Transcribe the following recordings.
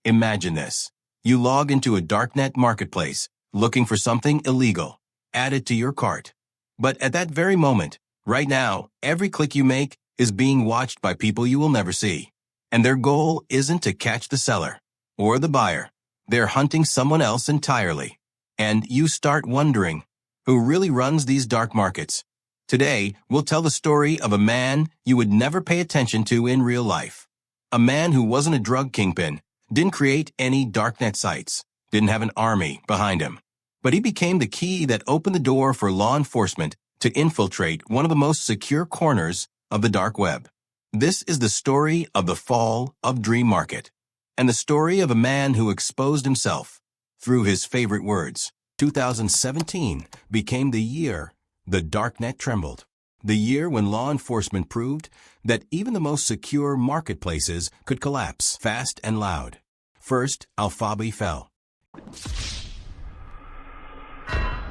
Imagine this. You log into a darknet marketplace, looking for something illegal. Add it to your cart. But at that very moment, right now, every click you make is being watched by people you will never see. And their goal isn't to catch the seller or the buyer. They're hunting someone else entirely. And you start wondering, who really runs these dark markets? Today, we'll tell the story of a man you would never pay attention to in real life. A man who wasn't a drug kingpin, didn't create any darknet sites, didn't have an army behind him. But he became the key that opened the door for law enforcement to infiltrate one of the most secure corners of the dark web. This is the story of the fall of Dream Market, and the story of a man who exposed himself through his favorite words. 2017 became the year the darknet trembled. The year when law enforcement proved that even the most secure marketplaces could collapse fast and loud. First, Alphabet fell.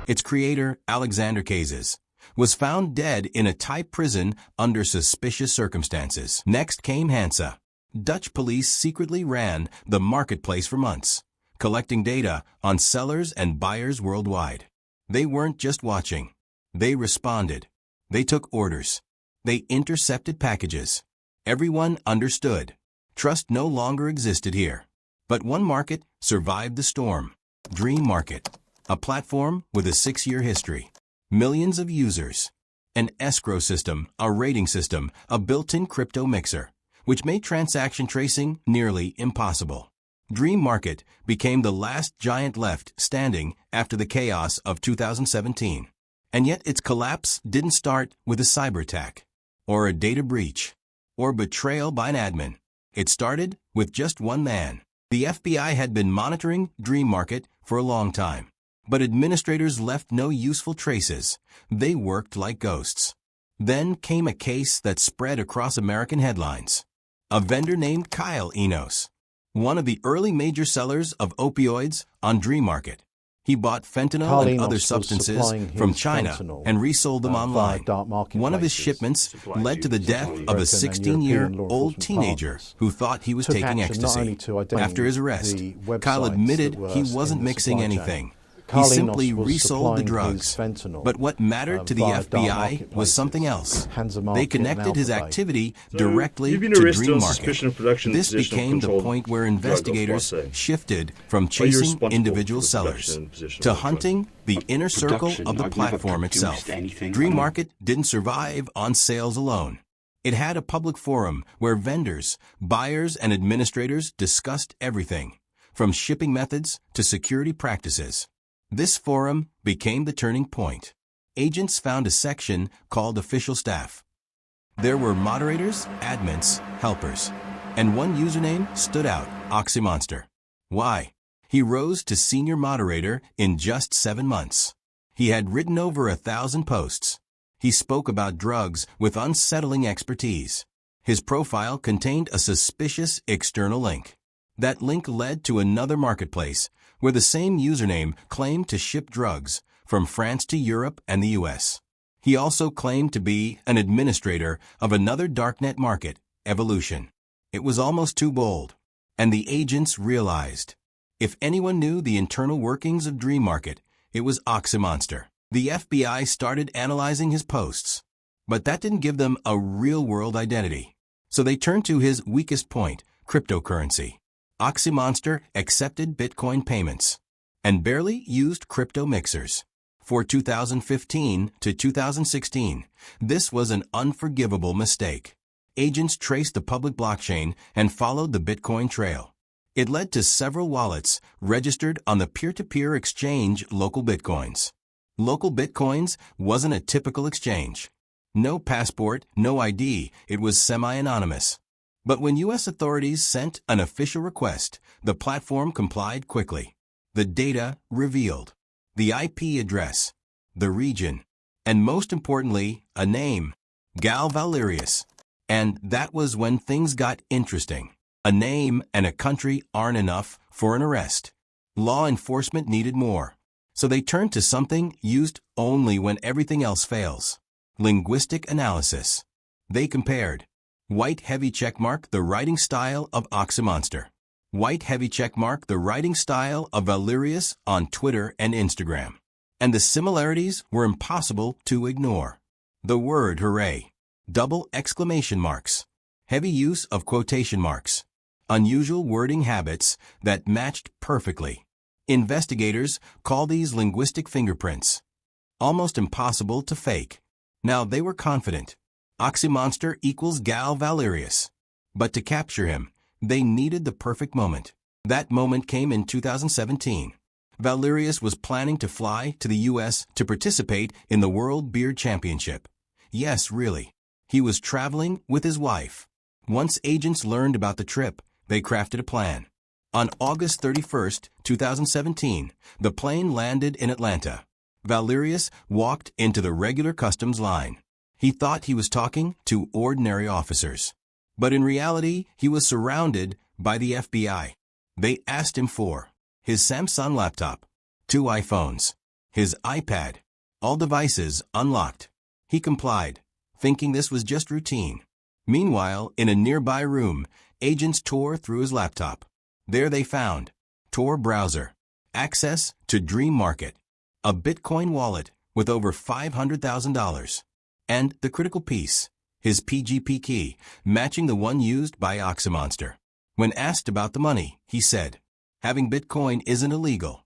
Its creator, Alexander Kazes, was found dead in a tight prison under suspicious circumstances. Next came Hansa. Dutch police secretly ran the marketplace for months, collecting data on sellers and buyers worldwide. They weren't just watching. They responded. They took orders. They intercepted packages. Everyone understood. Trust no longer existed here. But one market survived the storm. Dream Market. A platform with a 6-year history. Millions of users. An escrow system, a rating system, a built-in crypto mixer, which made transaction tracing nearly impossible. Dream Market became the last giant left standing after the chaos of 2017. And yet its collapse didn't start with a cyber attack, or a data breach, or betrayal by an admin. It started with just one man. The FBI had been monitoring Dream Market for a long time, but administrators left no useful traces. They worked like ghosts. Then came a case that spread across American headlines. A vendor named Kyle Enos, one of the early major sellers of opioids on Dream Market. He bought fentanyl and other substances from China and resold them online. One of his shipments led to the death of a 16-year-old teenager who thought he was taking ecstasy. After his arrest, Kyle admitted he wasn't mixing anything. He simply resold the drugs. But what mattered to the FBI was something else. They connected his activity directly to Dream Market. This became the point where investigators shifted from chasing individual sellers to hunting the inner circle of the platform itself. Dream Market didn't survive on sales alone. It had a public forum where vendors, buyers, and administrators discussed everything, from shipping methods to security practices. This forum became the turning point. Agents found a section called Official Staff. There were moderators, admins, helpers, and one username stood out, OxyMonster. Why? He rose to senior moderator in just 7 months. He had written over 1,000 posts. He spoke about drugs with unsettling expertise. His profile contained a suspicious external link. That link led to another marketplace, where the same username claimed to ship drugs from France to Europe and the US. He also claimed to be an administrator of another darknet market, Evolution. It was almost too bold, and the agents realized. If anyone knew the internal workings of Dream Market, it was OxyMonster. The FBI started analyzing his posts, but that didn't give them a real-world identity. So they turned to his weakest point, cryptocurrency. OxyMonster accepted Bitcoin payments and barely used crypto mixers. For 2015 to 2016, this was an unforgivable mistake. Agents traced the public blockchain and followed the Bitcoin trail. It led to several wallets registered on the peer-to-peer exchange Local Bitcoins. Local Bitcoins wasn't a typical exchange. No passport, no ID, it was semi-anonymous. But when U.S. authorities sent an official request, the platform complied quickly. The data revealed the IP address, the region, and most importantly, a name, Gal Valerius. And that was when things got interesting. A name and a country aren't enough for an arrest. Law enforcement needed more. So they turned to something used only when everything else fails: linguistic analysis. They compared white heavy checkmark the writing style of OxyMonster White heavy checkmark the writing style of Valerius on Twitter and Instagram. And the similarities were impossible to ignore. The word hooray. Double exclamation marks. Heavy use of quotation marks. Unusual wording habits that matched perfectly. Investigators call these linguistic fingerprints. Almost impossible to fake. Now they were confident. OxyMonster equals Gal Valerius. But to capture him, they needed the perfect moment. That moment came in 2017. Valerius was planning to fly to the U.S. to participate in the World Beer Championship. Yes, really. He was traveling with his wife. Once agents learned about the trip, they crafted a plan. On August 31, 2017, the plane landed in Atlanta. Valerius walked into the regular customs line. He thought he was talking to ordinary officers. But in reality, he was surrounded by the FBI. They asked him for his Samsung laptop, 2 iPhones, his iPad, all devices unlocked. He complied, thinking this was just routine. Meanwhile, in a nearby room, agents tore through his laptop. There they found Tor browser, access to Dream Market, a Bitcoin wallet with over $500,000, and the critical piece, his PGP key, matching the one used by OxyMonster. When asked about the money, he said, "Having Bitcoin isn't illegal."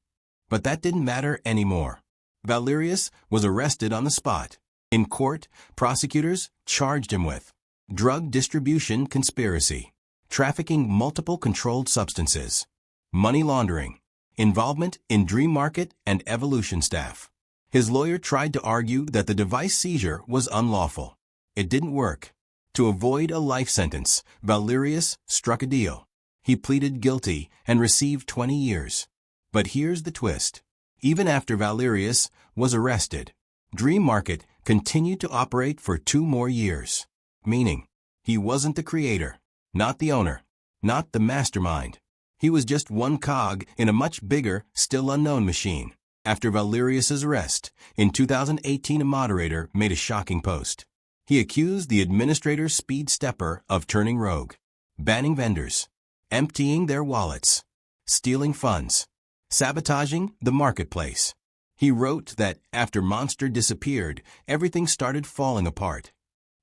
But that didn't matter anymore. Valerius was arrested on the spot. In court, prosecutors charged him with drug distribution conspiracy, trafficking multiple controlled substances, money laundering, involvement in Dream Market and Evolution staff. His lawyer tried to argue that the device seizure was unlawful. It didn't work. To avoid a life sentence, Valerius struck a deal. He pleaded guilty and received 20 years. But here's the twist. Even after Valerius was arrested, Dream Market continued to operate for 2 more years. Meaning, he wasn't the creator, not the owner, not the mastermind. He was just one cog in a much bigger, still unknown machine. After Valerius's arrest, in 2018 a moderator made a shocking post. He accused the administrator Speed Stepper of turning rogue, banning vendors, emptying their wallets, stealing funds, sabotaging the marketplace. He wrote that after Monster disappeared, everything started falling apart.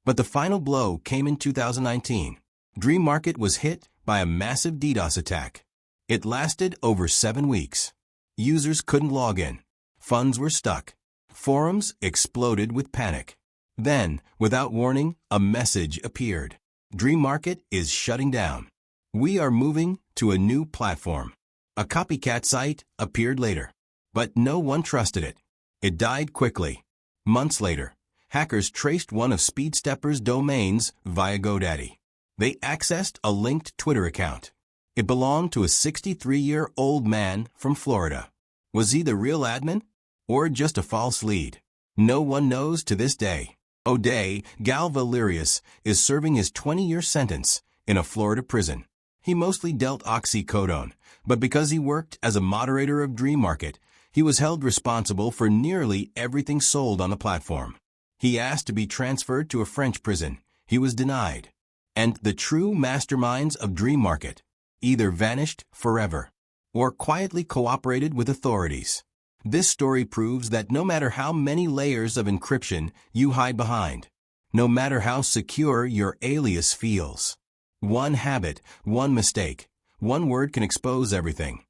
But the final blow came in 2019. Dream Market was hit by a massive DDoS attack. It lasted over 7 weeks. Users couldn't log in. Funds were stuck. Forums exploded with panic. Then, without warning, a message appeared. Dream Market is shutting down. We are moving to a new platform. A copycat site appeared later. But no one trusted it. It died quickly. Months later, hackers traced one of Speed Stepper's domains via GoDaddy. They accessed a linked Twitter account. It belonged to a 63-year-old man from Florida. Was he the real admin? Or just a false lead? No one knows to this day. O'Day, Gal Valerius, is serving his 20-year sentence in a Florida prison. He mostly dealt oxycodone, but because he worked as a moderator of Dream Market, he was held responsible for nearly everything sold on the platform. He asked to be transferred to a French prison. He was denied. And the true masterminds of Dream Market either vanished forever or quietly cooperated with authorities. This story proves that no matter how many layers of encryption you hide behind, no matter how secure your alias feels, one habit, one mistake, one word can expose everything.